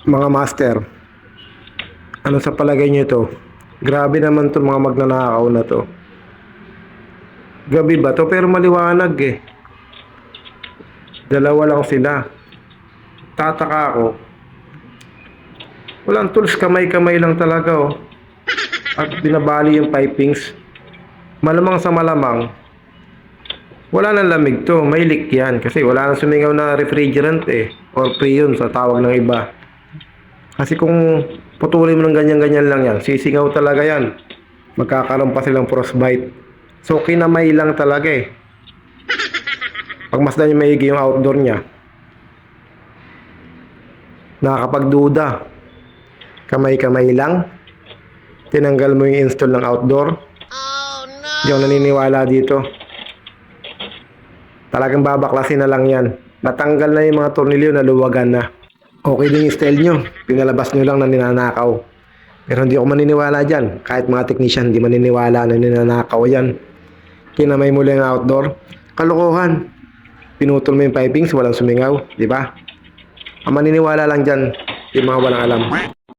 Mga master, ano sa palagay nyo ito? Grabe naman to mga magnanakaw na to. Gabi ba to? Pero maliwanag eh. Dalawa lang sila. Tataka ako. Walang tools, kamay-kamay lang talaga oh. At binabali yung pipings. Malamang sa malamang, wala nang lamig to. May leak yan. Kasi wala nang sumingaw na refrigerant eh. Or freon sa tawag ng iba. Kasi kung putulin mo ng ganyan-ganyan lang yan, sisingaw talaga yan. Magkakaroon pa silang frostbite. So, kinamay lang talaga eh. Pagmasdan niyo maigi yung outdoor niya. Nakakapagduda. Kamay-kamay lang. Tinanggal mo yung install ng outdoor. Hindi ako naniniwala dito. Talagang babaklasin na lang yan. Natanggal na yung mga tornilyo na luwagan na. Okay din yung style nyo. Pinalabas nyo lang na ninanakaw. Pero hindi ako maniniwala dyan. Kahit mga technician, hindi maniniwala na ninanakaw yan. Kinamay mo lang yung outdoor. Kalokohan. Pinutol mo yung pipings, walang sumingaw. Di ba? Ang maniniwala lang dyan, yung mga walang alam.